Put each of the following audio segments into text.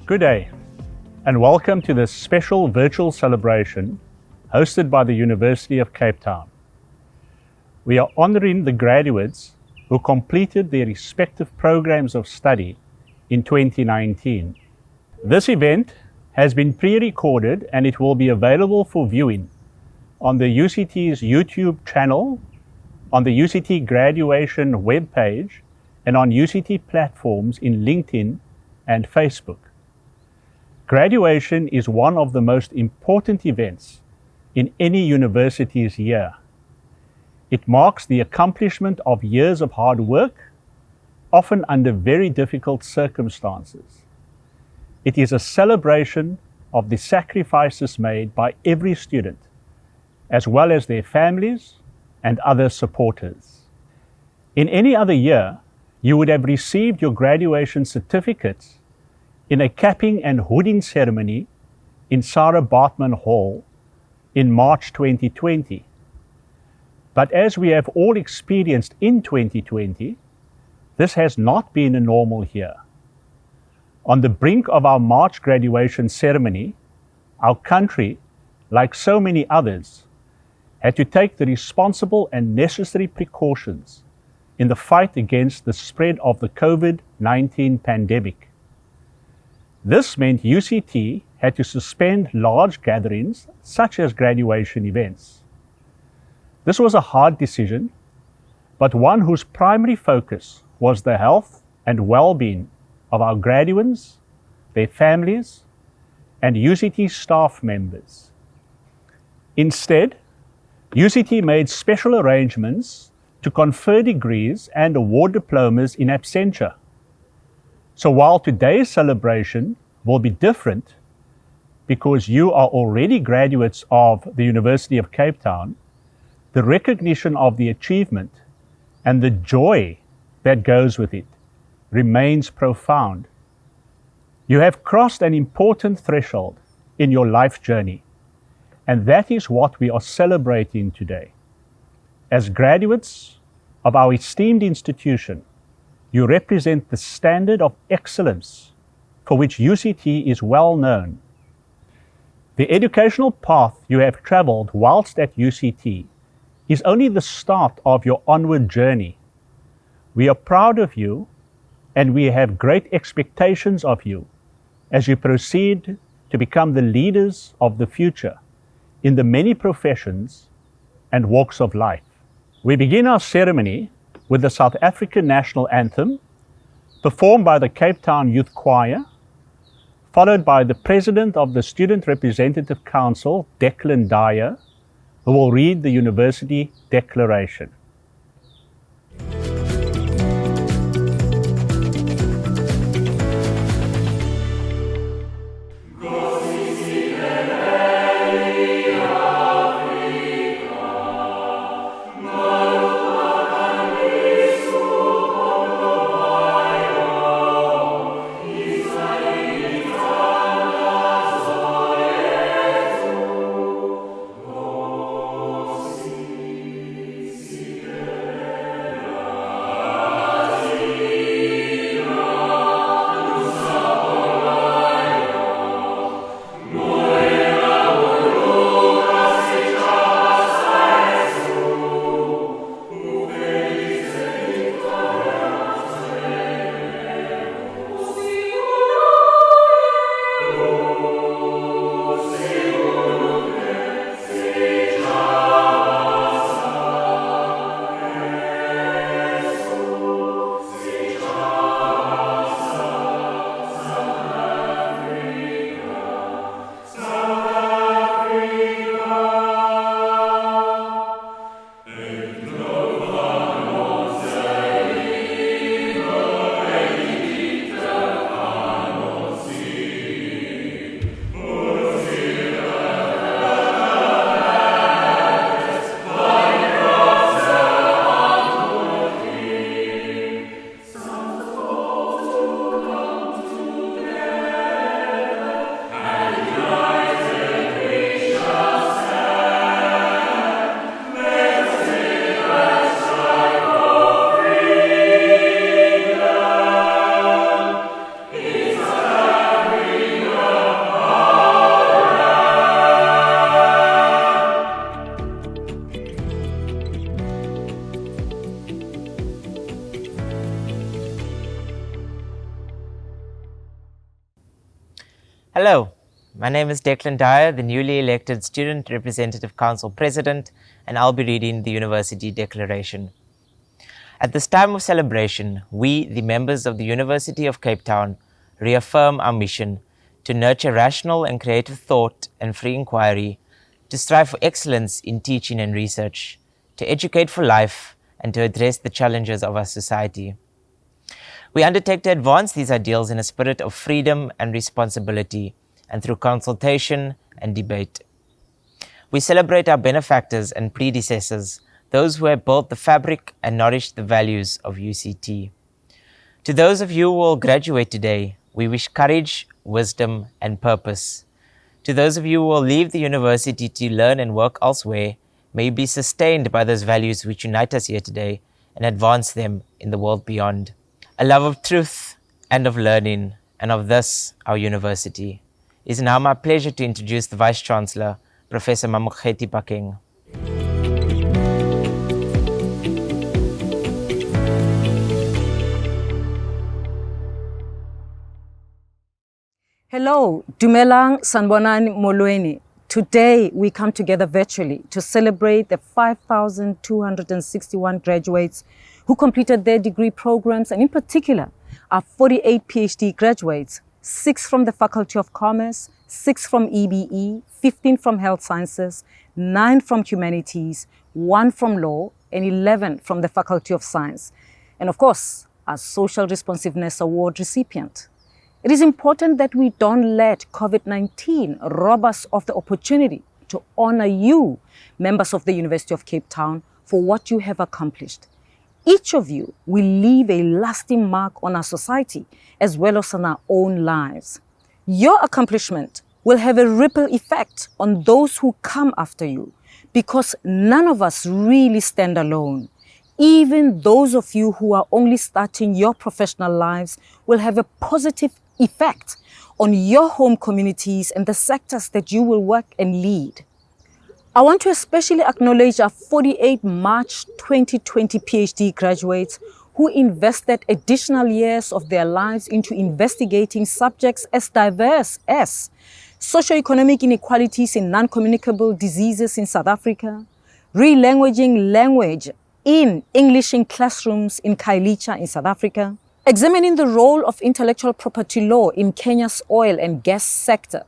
Good day, and welcome to this special virtual celebration hosted by the University of Cape Town. We are honoring the graduates who completed their respective programs of study in 2019. This event has been pre-recorded and it will be available for viewing on the UCT's YouTube channel, on the UCT graduation webpage, and on UCT platforms in LinkedIn and Facebook. Graduation is one of the most important events in any university's year. It marks the accomplishment of years of hard work, often under very difficult circumstances. It is a celebration of the sacrifices made by every student, as well as their families and other supporters. In any other year, you would have received your graduation certificates in a capping and hooding ceremony in Sarah Bartman Hall in March 2020. But as we have all experienced in 2020, this has not been a normal year. On the brink of our March graduation ceremony, our country, like so many others, had to take the responsible and necessary precautions in the fight against the spread of the COVID-19 pandemic. This meant UCT had to suspend large gatherings such as graduation events. This was a hard decision, but one whose primary focus was the health and well-being of our graduates, their families, and UCT staff members. Instead, UCT made special arrangements to confer degrees and award diplomas in absentia. So while today's celebration will be different because you are already graduates of the University of Cape Town, the recognition of the achievement and the joy that goes with it remains profound. You have crossed an important threshold in your life journey, and that is what we are celebrating today. As graduates of our esteemed institution, you represent the standard of excellence for which UCT is well known. The educational path you have traveled whilst at UCT is only the start of your onward journey. We are proud of you, and we have great expectations of you as you proceed to become the leaders of the future in the many professions and walks of life. We begin our ceremony with the South African National Anthem, performed by the Cape Town Youth Choir, followed by the President of the Student Representative Council, Declan Dyer, who will read the University Declaration. Hello, my name is Declan Dyer, the newly elected Student Representative Council President, and I'll be reading the University Declaration. At this time of celebration, we, the members of the University of Cape Town, reaffirm our mission to nurture rational and creative thought and free inquiry, to strive for excellence in teaching and research, to educate for life, and to address the challenges of our society. We undertake to advance these ideals in a spirit of freedom and responsibility, and through consultation and debate. We celebrate our benefactors and predecessors, those who have built the fabric and nourished the values of UCT. To those of you who will graduate today, we wish courage, wisdom, and purpose. To those of you who will leave the university to learn and work elsewhere, may you be sustained by those values which unite us here today and advance them in the world beyond. A love of truth and of learning, and of this, our university. It is now my pleasure to introduce the Vice-Chancellor, Professor Mamokgethi Phakeng. Hello, Dumelang Sanbonani Molweni. Today, we come together virtually to celebrate the 5,261 graduates who completed their degree programs, and in particular, our 48 PhD graduates, 6 from the Faculty of Commerce, 6 from EBE, 15 from Health Sciences, 9 from Humanities, 1 from Law, and 11 from the Faculty of Science. And of course, our Social Responsiveness Award recipient. It is important that we don't let COVID-19 rob us of the opportunity to honor you, members of the University of Cape Town, for what you have accomplished. Each of you will leave a lasting mark on our society as well as on our own lives. Your accomplishment will have a ripple effect on those who come after you, because none of us really stand alone. Even those of you who are only starting your professional lives will have a positive effect on your home communities and the sectors that you will work and lead. I want to especially acknowledge our 48 March 2020 PhD graduates who invested additional years of their lives into investigating subjects as diverse as socioeconomic inequalities in non-communicable diseases in South Africa, re-languaging language in English in classrooms in Koytcheva in South Africa, examining the role of intellectual property law in Kenya's oil and gas sector,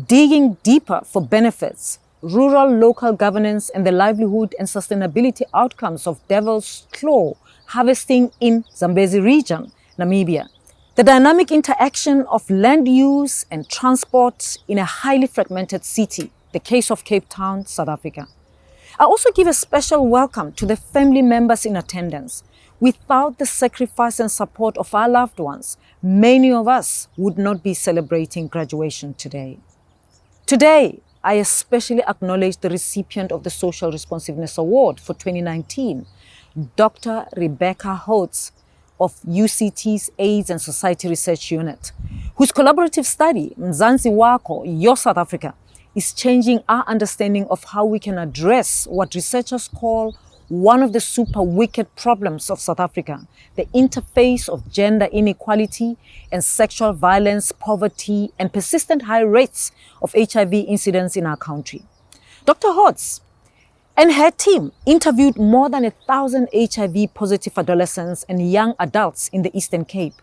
digging deeper for benefits, rural local governance, and the livelihood and sustainability outcomes of devil's claw harvesting in Zambezi region, Namibia, the dynamic interaction of land use and transport in a highly fragmented city, the case of Cape Town, South Africa. I also give a special welcome to the family members in attendance. Without the sacrifice and support of our loved ones, many of us would not be celebrating graduation today. Today, I especially acknowledge the recipient of the Social Responsiveness Award for 2019, Dr. Rebecca Holtz of UCT's AIDS and Society Research Unit, whose collaborative study, Mzansi Wako, Your South Africa, is changing our understanding of how we can address what researchers call one of the super wicked problems of South Africa, the interface of gender inequality and sexual violence, poverty, and persistent high rates of HIV incidence in our country. Dr. Holtz and her team interviewed more than 1,000 HIV-positive adolescents and young adults in the Eastern Cape.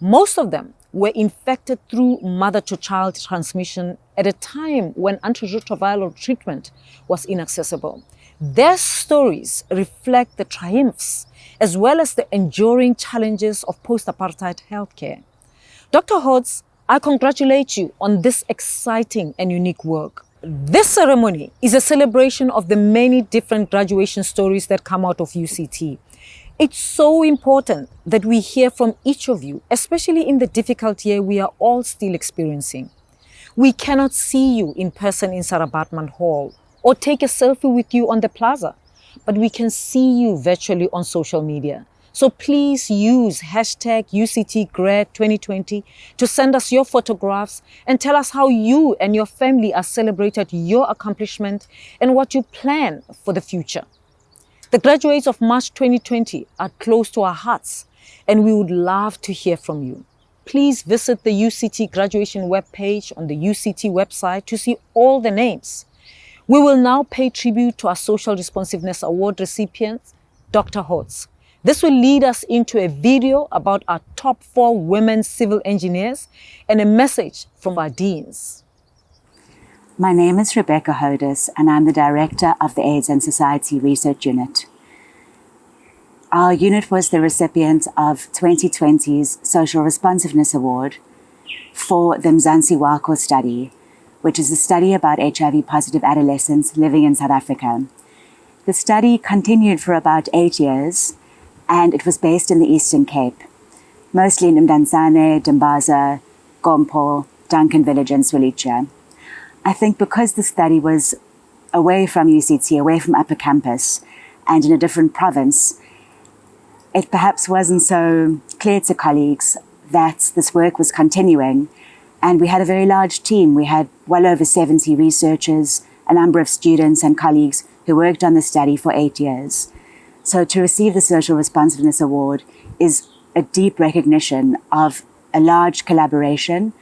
Most of them were infected through mother-to-child transmission at a time when antiretroviral treatment was inaccessible. Their stories reflect the triumphs as well as the enduring challenges of post-apartheid healthcare. Dr. Holtz, I congratulate you on this exciting and unique work. This ceremony is a celebration of the many different graduation stories that come out of UCT. It's so important that we hear from each of you, especially in the difficult year we are all still experiencing. We cannot see you in person in Sarah Baartman Hall or take a selfie with you on the plaza, but we can see you virtually on social media. So please use hashtag UCTGrad2020 to send us your photographs and tell us how you and your family are celebrated your accomplishment and what you plan for the future. The graduates of March 2020 are close to our hearts, and we would love to hear from you. Please visit the UCT graduation webpage on the UCT website to see all the names. We will now pay tribute to our Social Responsiveness Award recipient, Dr. Holtz. This will lead us into a video about our top 4 women civil engineers and a message from our deans. My name is Rebecca Holtz, and I'm the Director of the AIDS and Society Research Unit. Our unit was the recipient of 2020's Social Responsiveness Award for the Mzansi Wako study, which is a study about HIV-positive adolescents living in South Africa. The study continued for about 8 years, and it was based in the Eastern Cape, mostly in Mdantsane, Dimbaza, Gompo, Duncan Village, and Swelicha. I think because the study was away from UCT, away from Upper Campus, and in a different province, it perhaps wasn't so clear to colleagues that this work was continuing. And we had a very large team. We had well over 70 researchers, a number of students and colleagues who worked on the study for 8 years. So to receive the Social Responsiveness Award is a deep recognition of a large collaboration,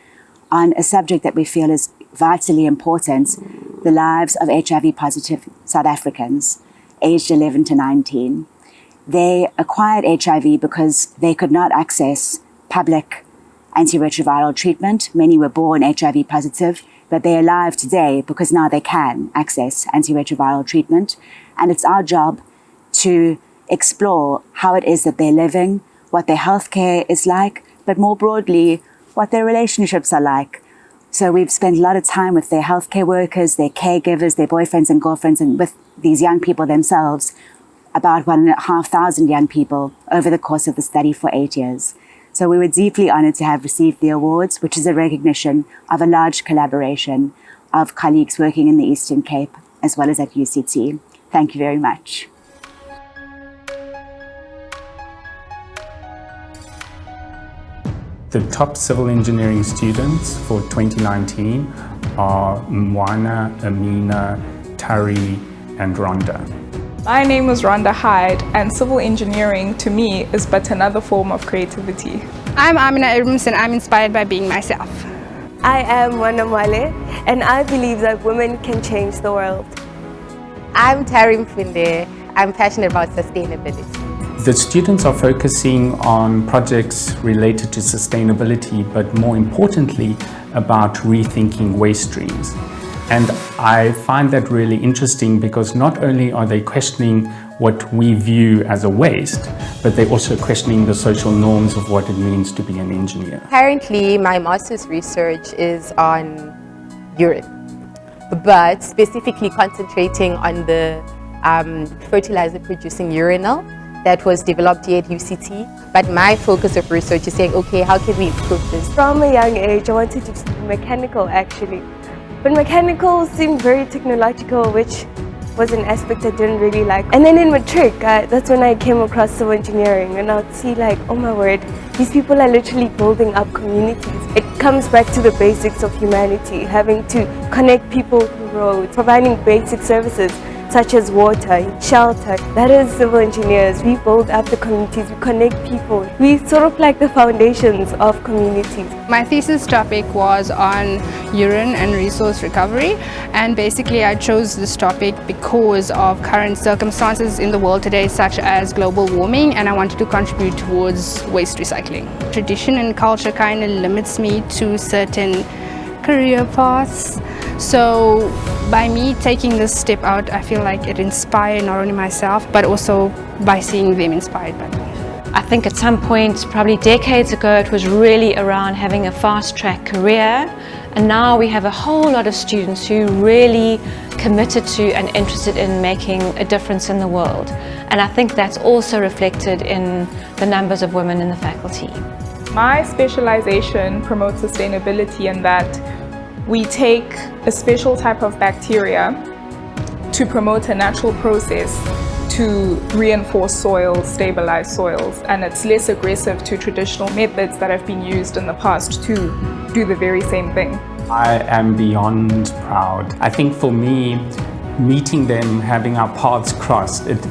on a subject that we feel is vitally important, the lives of HIV-positive South Africans aged 11 to 19. They acquired HIV because they could not access public antiretroviral treatment. Many were born HIV positive, but they're alive today because now they can access antiretroviral treatment. And it's our job to explore how it is that they're living, what their healthcare is like, but more broadly, what their relationships are like. So we've spent a lot of time with their healthcare workers, their caregivers, their boyfriends and girlfriends, and with these young people themselves, about 1,500 young people over the course of the study for 8 years. So we were deeply honored to have received the awards, which is a recognition of a large collaboration of colleagues working in the Eastern Cape, as well as at UCT. Thank you very much. The top civil engineering students for 2019 are Mwana, Amina, Tari, and Rhonda. My name is Rhonda Hyde, and civil engineering to me is but another form of creativity. I'm Amina Irms, and I'm inspired by being myself. I am Mwana Mwale, and I believe that women can change the world. I'm Tari Mfinde. I'm passionate about sustainability. The students are focusing on projects related to sustainability, but more importantly, about rethinking waste streams. And I find that really interesting because not only are they questioning what we view as a waste, but they're also questioning the social norms of what it means to be an engineer. Currently, my master's research is on urine, but specifically concentrating on the fertilizer-producing urinal that was developed here at UCT. But my focus of research is saying, okay, how can we improve this? From a young age, I wanted to do mechanical actually. But mechanical seemed very technological, which was an aspect I didn't really like. And then in matric, that's when I came across civil engineering, and I'd see like, oh my word, these people are literally building up communities. It comes back to the basics of humanity, having to connect people through roads, providing basic services such as water, shelter. That is civil engineers. We build up the communities, we connect people. We sort of like the foundations of communities. My thesis topic was on urine and resource recovery, and basically I chose this topic because of current circumstances in the world today, such as global warming, and I wanted to contribute towards waste recycling. Tradition and culture kind of limits me to certain career paths. So by me taking this step out, I feel like it inspired not only myself, but also by seeing them inspired by me. I think at some point, probably decades ago, it was really around having a fast-track career. And now we have a whole lot of students who really committed to and interested in making a difference in the world. And I think that's also reflected in the numbers of women in the faculty. My specialization promotes sustainability in that we take a special type of bacteria to promote a natural process to reinforce soils, stabilize soils, and it's less aggressive to traditional methods that have been used in the past to do the very same thing. I am beyond proud. I think for me, meeting them, having our paths crossed, it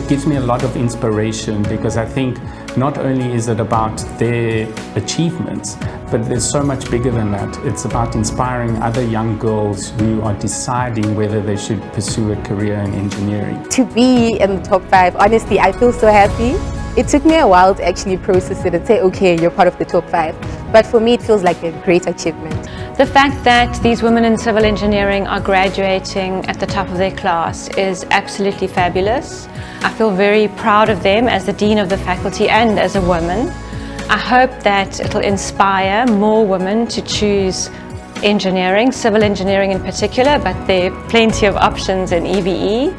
gives me a lot of inspiration, because I think not only is it about their achievements, but there's so much bigger than that. It's about inspiring other young girls who are deciding whether they should pursue a career in engineering. To be in the top 5, honestly, I feel so happy. It took me a while to actually process it and say, okay, you're part of the top 5. But for me, it feels like a great achievement. The fact that these women in civil engineering are graduating at the top of their class is absolutely fabulous. I feel very proud of them as the Dean of the faculty and as a woman. I hope that it'll inspire more women to choose engineering, civil engineering in particular, but there are plenty of options in EBE.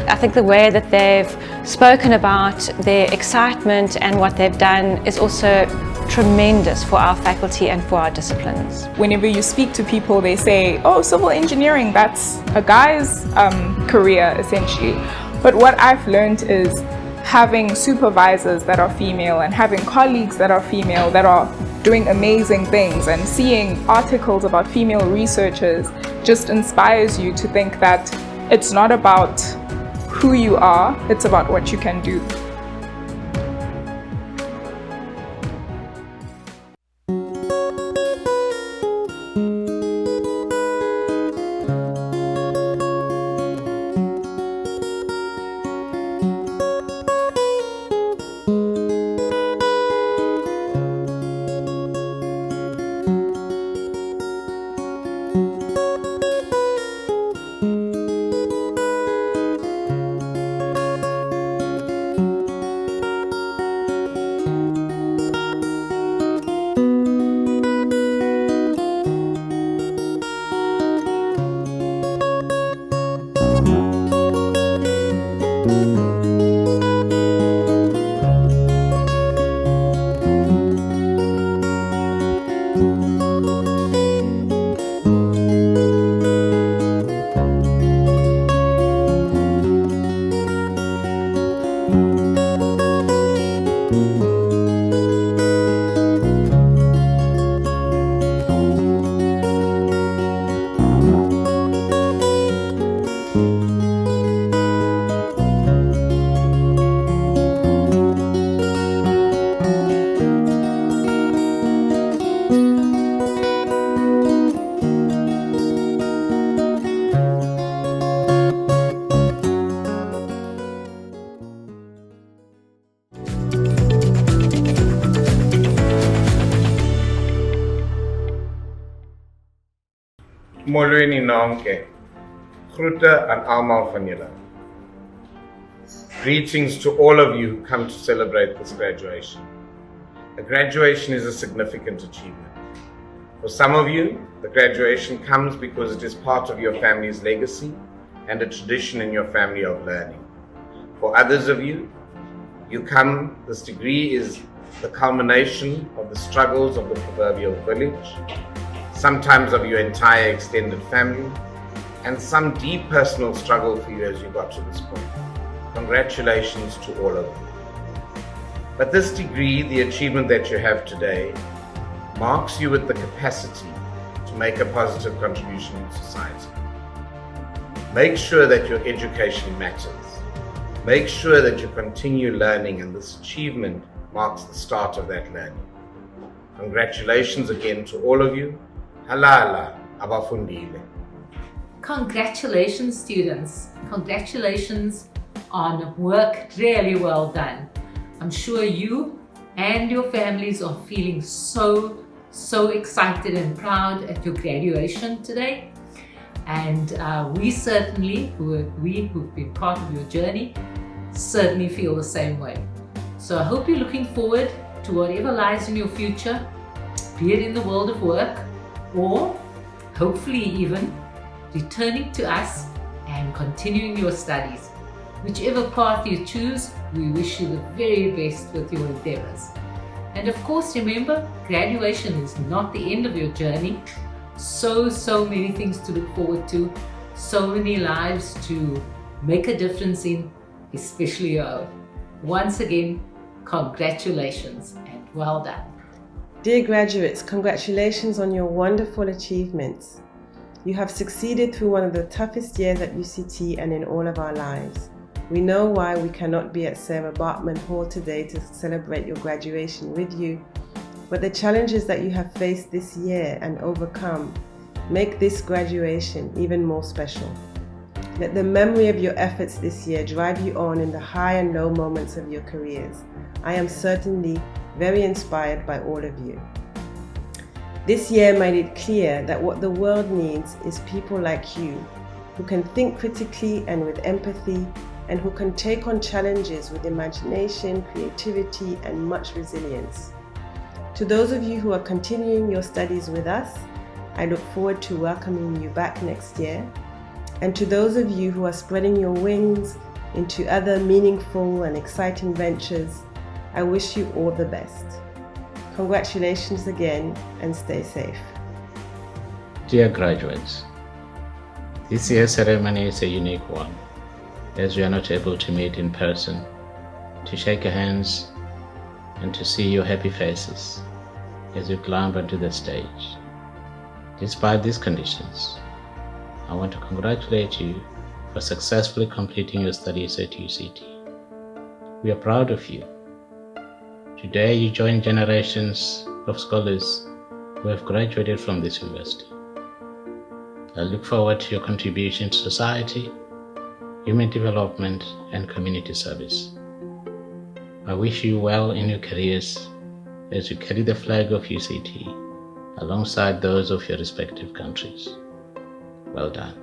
I think the way that they've spoken about their excitement and what they've done is also tremendous for our faculty and for our disciplines. Whenever you speak to people, they say, oh, civil engineering, that's a guy's career, essentially. But what I've learned is having supervisors that are female and having colleagues that are female that are doing amazing things, and seeing articles about female researchers just inspires you to think that it's not about who you are, it's about what you can do. Molweni nonke. Groete aan almal van julle. Greetings to all of you who come to celebrate this graduation. A graduation is a significant achievement. For some of you, the graduation comes because it is part of your family's legacy and a tradition in your family of learning. For others of you, this degree is the culmination of the struggles of the proverbial village, sometimes of your entire extended family, and some deep personal struggle for you as you got to this point. Congratulations to all of you. But this degree, the achievement that you have today, marks you with the capacity to make a positive contribution in society. Make sure that your education matters. Make sure that you continue learning, and this achievement marks the start of that learning. Congratulations again to all of you. Halala abafundile. Congratulations, students. Congratulations on work really well done. I'm sure you and your families are feeling so excited and proud at your graduation today. And we certainly, who've been part of your journey, certainly feel the same way. So I hope you're looking forward to whatever lies in your future, be it in the world of work, or hopefully even returning to us and continuing your studies. Whichever path you choose, we wish you the very best with your endeavors. And of course, remember, graduation is not the end of your journey. So many things to look forward to, so many lives to make a difference in, especially your own. Once again, congratulations and well done. Dear graduates, congratulations on your wonderful achievements. You have succeeded through one of the toughest years at UCT and in all of our lives. We know why we cannot be at Sarah Bartman Hall today to celebrate your graduation with you, but the challenges that you have faced this year and overcome make this graduation even more special. Let the memory of your efforts this year drive you on in the high and low moments of your careers. I am certainly very inspired by all of you. This year made it clear that what the world needs is people like you, who can think critically and with empathy, and who can take on challenges with imagination, creativity, and much resilience. To those of you who are continuing your studies with us, I look forward to welcoming you back next year. And to those of you who are spreading your wings into other meaningful and exciting ventures, I wish you all the best. Congratulations again, and stay safe. Dear graduates, this year's ceremony is a unique one, as we are not able to meet in person, to shake your hands, and to see your happy faces as you climb onto the stage. Despite these conditions, I want to congratulate you for successfully completing your studies at UCT. We are proud of you. Today you join generations of scholars who have graduated from this university. I look forward to your contribution to society, human development, and community service. I wish you well in your careers as you carry the flag of UCT alongside those of your respective countries. Well done.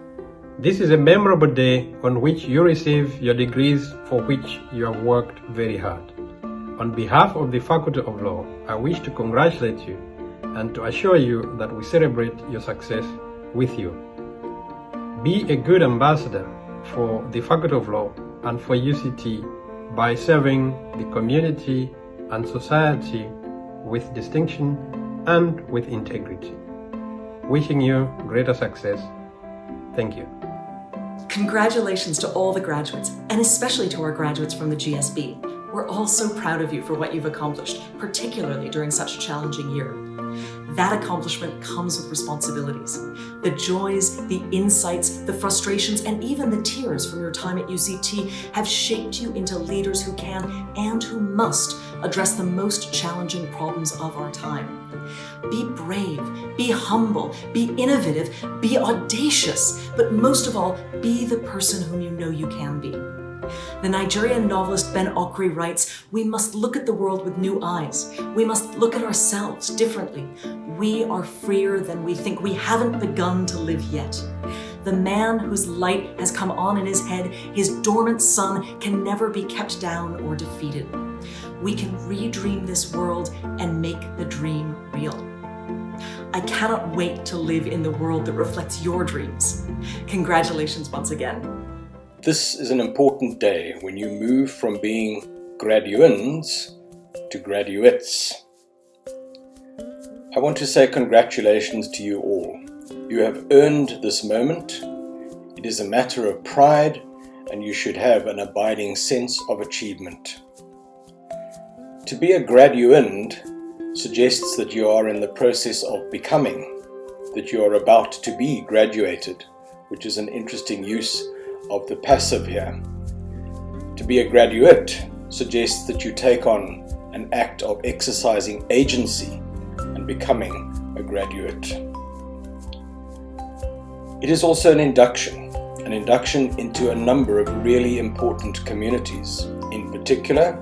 This is a memorable day on which you receive your degrees for which you have worked very hard. On behalf of the Faculty of Law, I wish to congratulate you and to assure you that we celebrate your success with you. Be a good ambassador for the Faculty of Law and for UCT by serving the community and society with distinction and with integrity. Wishing you greater success. Thank you. Congratulations to all the graduates, and especially to our graduates from the GSB. We're all so proud of you for what you've accomplished, particularly during such a challenging year. That accomplishment comes with responsibilities. The joys, the insights, the frustrations, and even the tears from your time at UCT have shaped you into leaders who can and who must address the most challenging problems of our time. Be brave, be humble, be innovative, be audacious, but most of all, be the person whom you know you can be. The Nigerian novelist Ben Okri writes, "We must look at the world with new eyes. We must look at ourselves differently. We are freer than we think. We haven't begun to live yet." The man whose light has come on in his head, his dormant sun, can never be kept down or defeated. We can redream this world and make the dream real. I cannot wait to live in the world that reflects your dreams. Congratulations once again. This is an important day when you move from being graduands to graduates. I want to say congratulations to you all. You have earned this moment. It is a matter of pride, and you should have an abiding sense of achievement. To be a graduand suggests that you are in the process of becoming, that you are about to be graduated, which is an interesting use of the passive here. To be a graduate suggests that you take on an act of exercising agency and becoming a graduate. It is also an induction into a number of really important communities, in particular,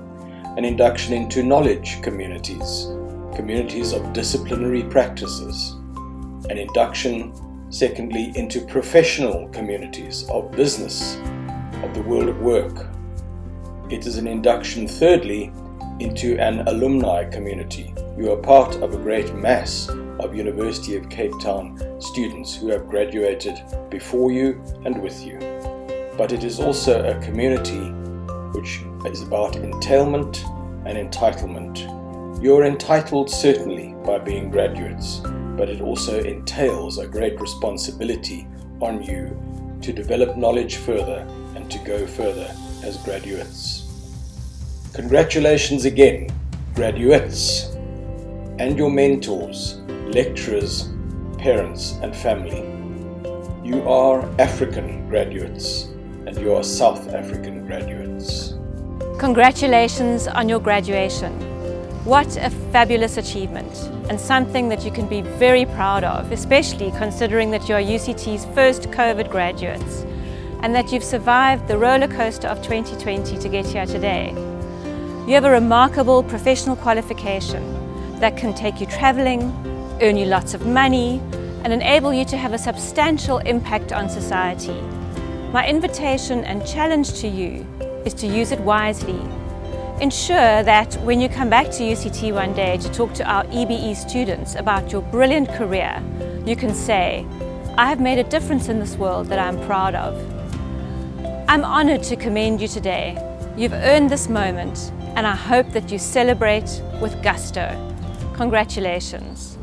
an induction into knowledge communities, communities of disciplinary practices, an induction, secondly, into professional communities of business, of the world of work. It is an induction, thirdly, into an alumni community. You are part of a great mass of University of Cape Town students who have graduated before you and with you. But it is also a community which is about entailment and entitlement. You're entitled certainly by being graduates, but it also entails a great responsibility on you to develop knowledge further and to go further as graduates. Congratulations again, graduates, and your mentors, lecturers, parents and family. You are African graduates, and you are South African graduates. Congratulations on your graduation. What a fabulous achievement, and something that you can be very proud of, especially considering that you are UCT's first COVID graduates, and that you've survived the roller coaster of 2020 to get here today. You have a remarkable professional qualification that can take you traveling, earn you lots of money, and enable you to have a substantial impact on society. My invitation and challenge to you is to use it wisely. Ensure that when you come back to UCT one day to talk to our EBE students about your brilliant career, you can say, "I have made a difference in this world that I'm proud of." I'm honored to commend you today. You've earned this moment, and I hope that you celebrate with gusto. Congratulations.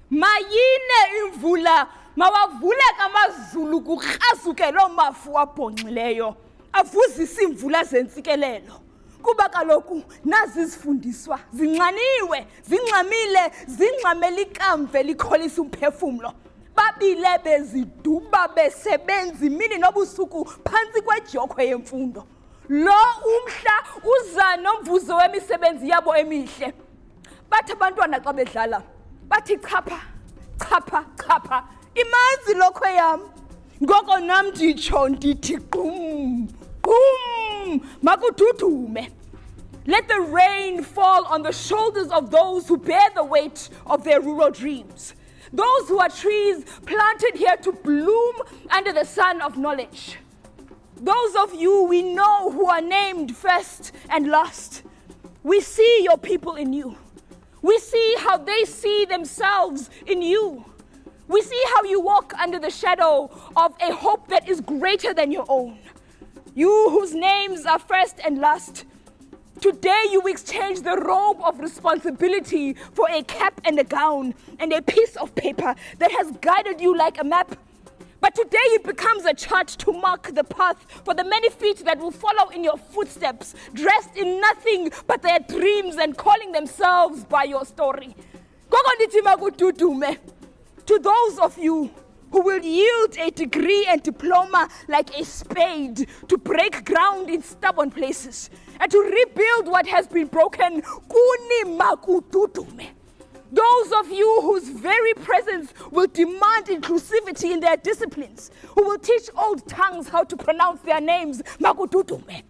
Mayine imvula mawavule kamazulu kukrasuke lo mafu abhonxileyo avuzisa imvula zentsikelelo kuba kaloku nazi izifundiswa zinxaniwe zingxamile zingxamela ikamve likholisa umphefumlo babile beziduba besebenza imini nobusuku phantsi kwedyokwe yemfundo lo umhla uza nomvuzo wemisebenzi yabo emihle bathi abantwana xa bedlala bathi chapha chapha chapha imanzi lokho yam ngoko nam nditsho ndithi qum qum makududume. Let the rain fall on the shoulders of those who bear the weight of their rural dreams, those who are trees planted here to bloom under the sun of knowledge. Those of you we know who are named first and last, we see your people in you. We see how they see themselves in you. We see how you walk under the shadow of a hope that is greater than your own. You whose names are first and last, today you exchange the robe of responsibility for a cap and a gown and a piece of paper that has guided you like a map. But today it becomes a chart to mark the path for the many feet that will follow in your footsteps, dressed in nothing but their dreams and calling themselves by your story. To those of you who will yield a degree and diploma like a spade to break ground in stubborn places and to rebuild what has been broken. Kuni makututume. Those of you whose very presence will demand inclusivity in their disciplines, who will teach old tongues how to pronounce their names, makututume.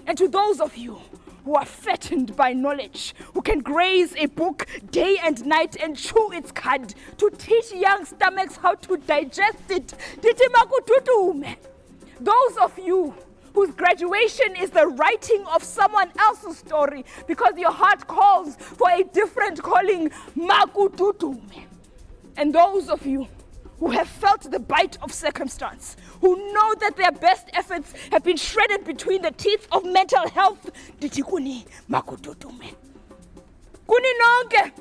And to those of you who are fattened by knowledge, who can graze a book day and night and chew its cud, to teach young stomachs how to digest it, diti makututume. Those of you whose graduation is the writing of someone else's story because your heart calls for a different calling, makututume. And those of you who have felt the bite of circumstance, who know that their best efforts have been shredded between the teeth of mental health, dithi kuni makututume. Kuni nonke,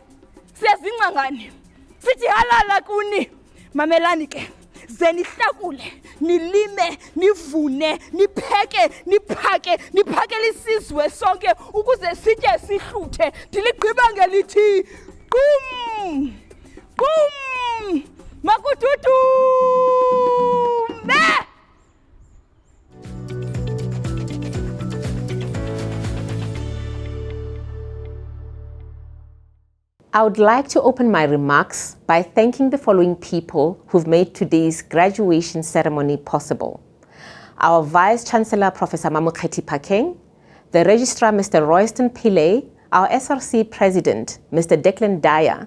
siyazinca ngani, sithi halala kuni, mamelani ke. Ze nihlakule, nilime, nivune, nipheke, niphakele isizwe sonke ukuze sitye sihluthe. Ndiligqiba ngelithi qum, qum, makututume. I would like to open my remarks by thanking the following people who've made today's graduation ceremony possible. Our Vice-Chancellor, Professor Mamokgethi Phakeng, the Registrar, Mr. Royston Pillay, our SRC President, Mr. Declan Dyer,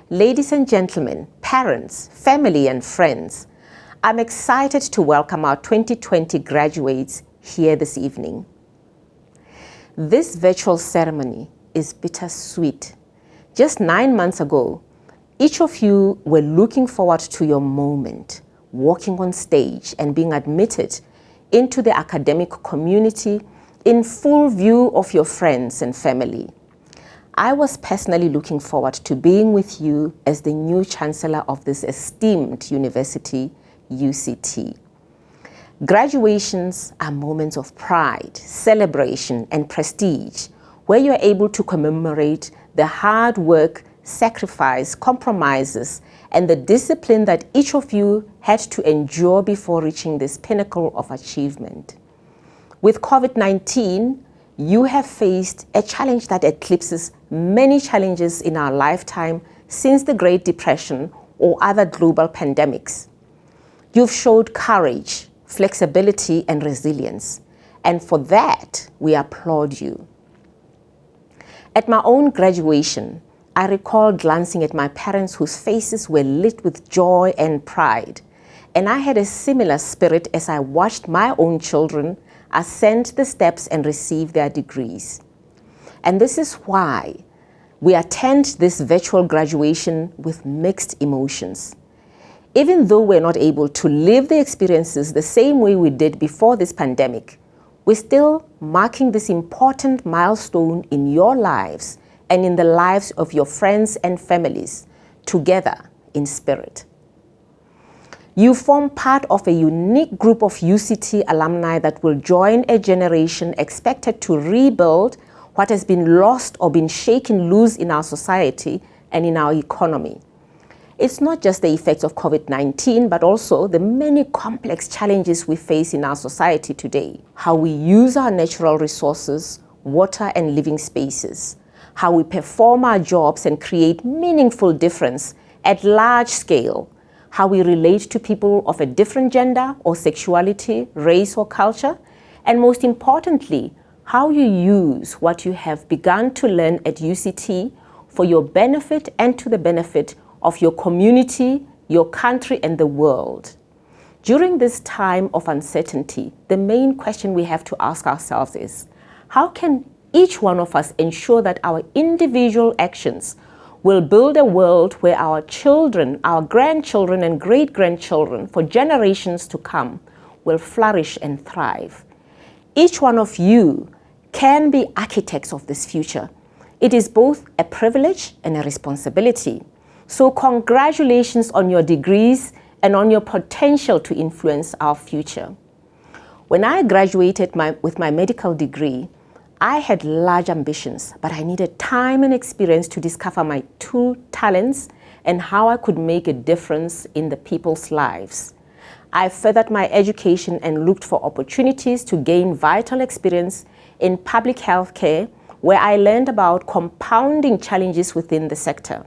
ladies and gentlemen, parents, family and friends, I'm excited to welcome our 2020 graduates here this evening. This virtual ceremony is bittersweet. Just 9 months ago, each of you were looking forward to your moment, walking on stage and being admitted into the academic community in full view of your friends and family. I was personally looking forward to being with you as the new Chancellor of this esteemed university, UCT. Graduations are moments of pride, celebration, and prestige, where you're able to commemorate the hard work, sacrifice, compromises, and the discipline that each of you had to endure before reaching this pinnacle of achievement. With COVID-19, you have faced a challenge that eclipses many challenges in our lifetime since the Great Depression or other global pandemics. You've showed courage, flexibility, and resilience, and for that, we applaud you. At my own graduation, I recall glancing at my parents whose faces were lit with joy and pride, and I had a similar spirit as I watched my own children ascend the steps and receive their degrees. And this is why we attend this virtual graduation with mixed emotions. Even though we're not able to live the experiences the same way we did before this pandemic, we're still marking this important milestone in your lives and in the lives of your friends and families, together in spirit. You form part of a unique group of UCT alumni that will join a generation expected to rebuild what has been lost or been shaken loose in our society and in our economy. It's not just the effects of COVID-19, but also the many complex challenges we face in our society today. How we use our natural resources, water and living spaces. How we perform our jobs and create meaningful difference at large scale. How we relate to people of a different gender or sexuality, race or culture. And most importantly, how you use what you have begun to learn at UCT for your benefit and to the benefit of your community, your country, and the world. During this time of uncertainty, the main question we have to ask ourselves is, how can each one of us ensure that our individual actions will build a world where our children, our grandchildren, and great-grandchildren for generations to come will flourish and thrive? Each one of you can be architects of this future. It is both a privilege and a responsibility. So congratulations on your degrees and on your potential to influence our future. When I graduated with my medical degree, I had large ambitions, but I needed time and experience to discover my true talents and how I could make a difference in the people's lives. I furthered my education and looked for opportunities to gain vital experience in public health care, where I learned about compounding challenges within the sector.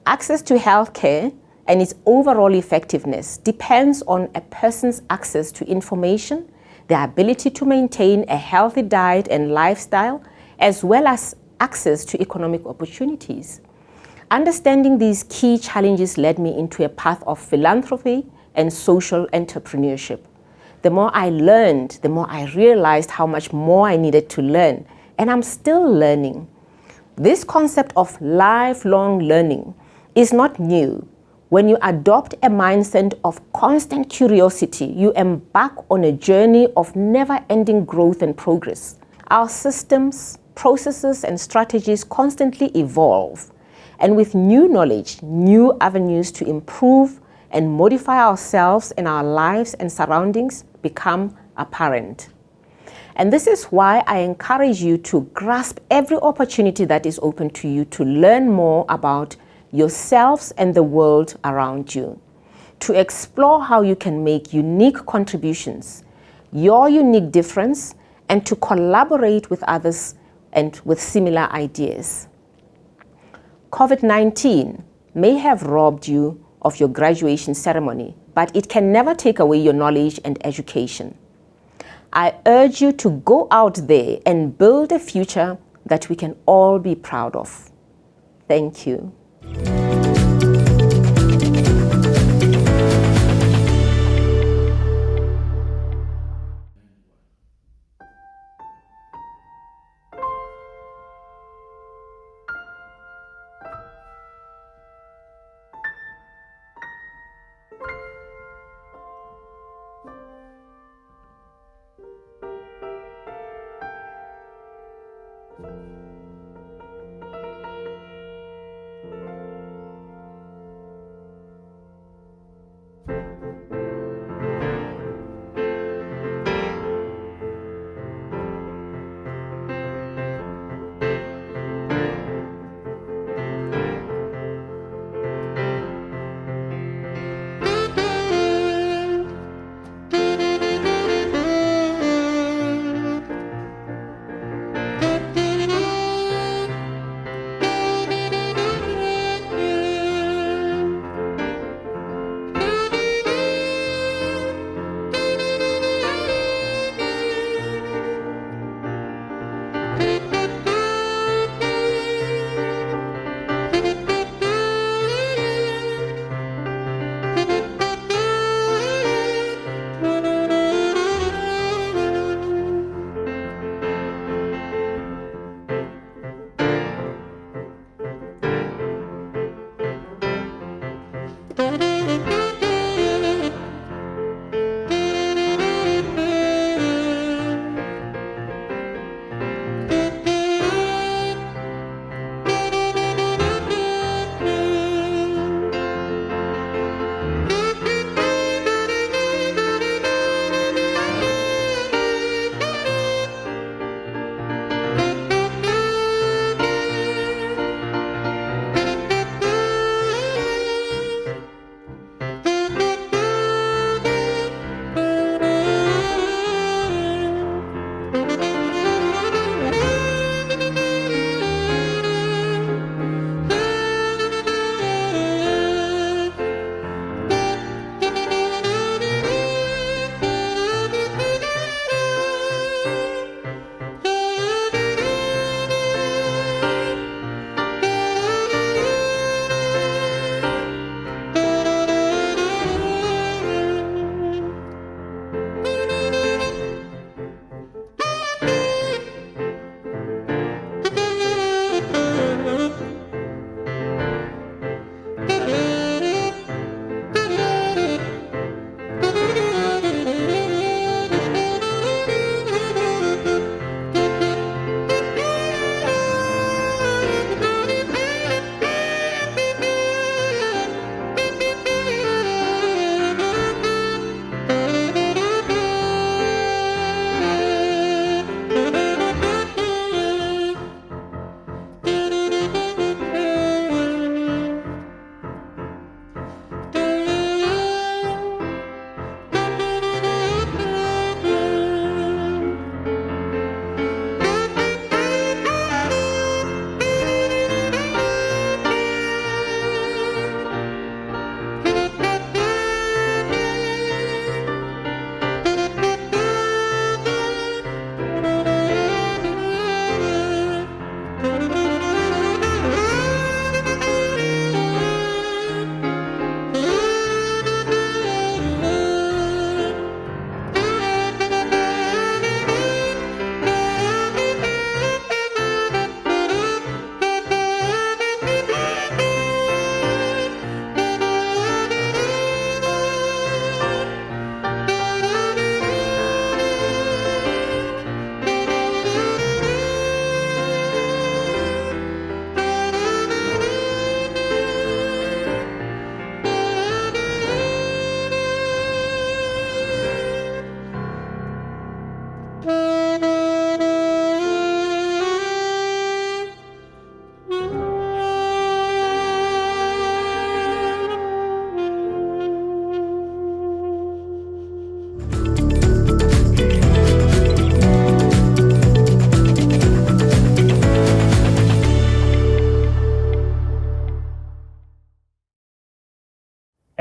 Access to health care and its overall effectiveness depends on a person's access to information, their ability to maintain a healthy diet and lifestyle, as well as access to economic opportunities. Understanding these key challenges led me into a path of philanthropy and social entrepreneurship. The more I learned, the more I realized how much more I needed to learn, and I'm still learning. This concept of lifelong learning is not new. When you adopt a mindset of constant curiosity, you embark on a journey of never-ending growth and progress. Our systems, processes, and strategies constantly evolve, and with new knowledge, new avenues to improve and modify ourselves and our lives and surroundings become apparent. And this is why I encourage you to grasp every opportunity that is open to you to learn more about yourselves and the world around you, to explore how you can make unique contributions, your unique difference, and to collaborate with others and with similar ideas. COVID-19 may have robbed you of your graduation ceremony, but it can never take away your knowledge and education. I urge you to go out there and build a future that we can all be proud of. Thank you.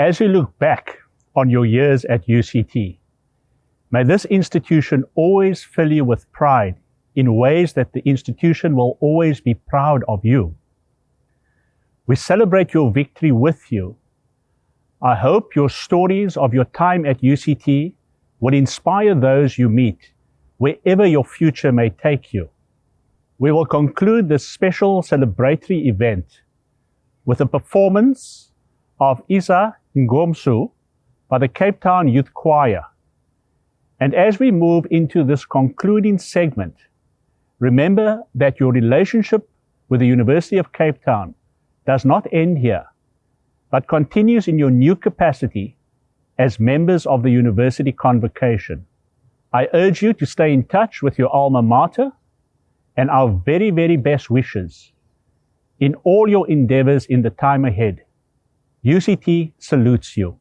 As you look back on your years at UCT, may this institution always fill you with pride in ways that the institution will always be proud of you. We celebrate your victory with you. I hope your stories of your time at UCT will inspire those you meet, wherever your future may take you. We will conclude this special celebratory event with a performance of Isa Ngomsu by the Cape Town Youth Choir. And as we move into this concluding segment, remember that your relationship with the University of Cape Town does not end here, but continues in your new capacity as members of the University Convocation. I urge you to stay in touch with your alma mater, and our very, very best wishes in all your endeavors in the time ahead. UCT salutes you.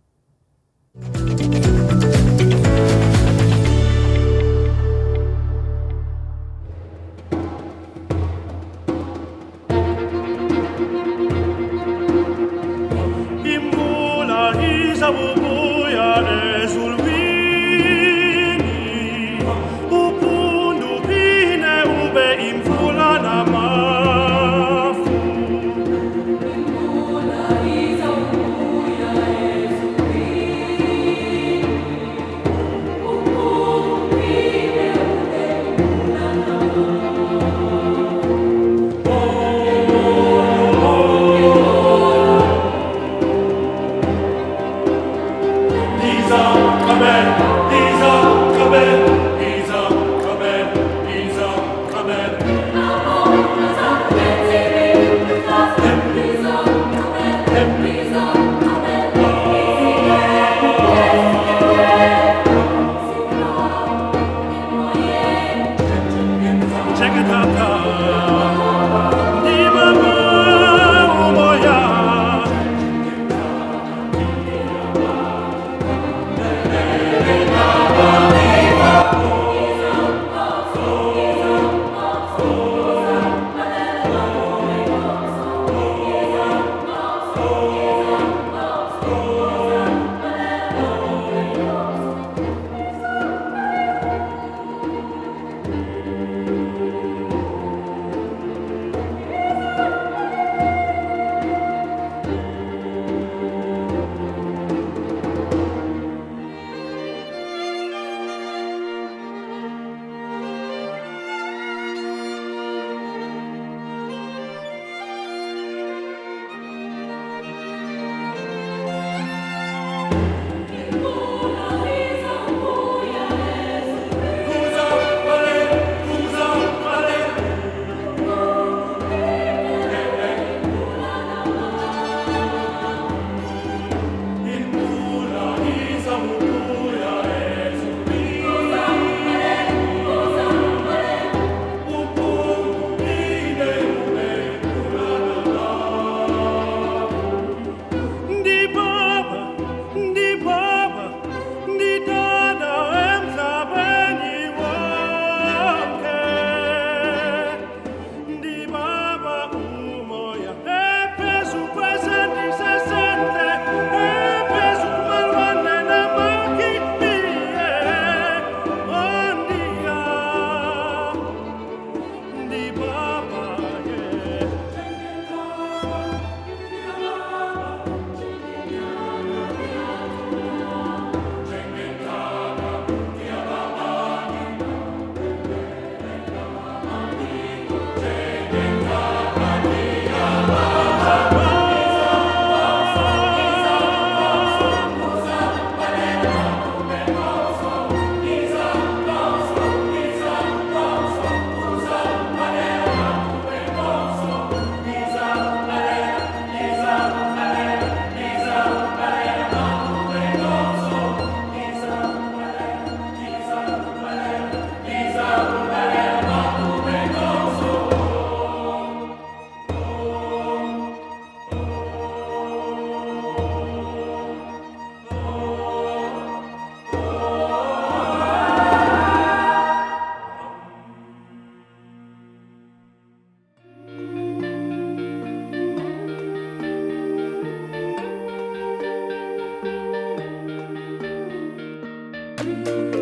you.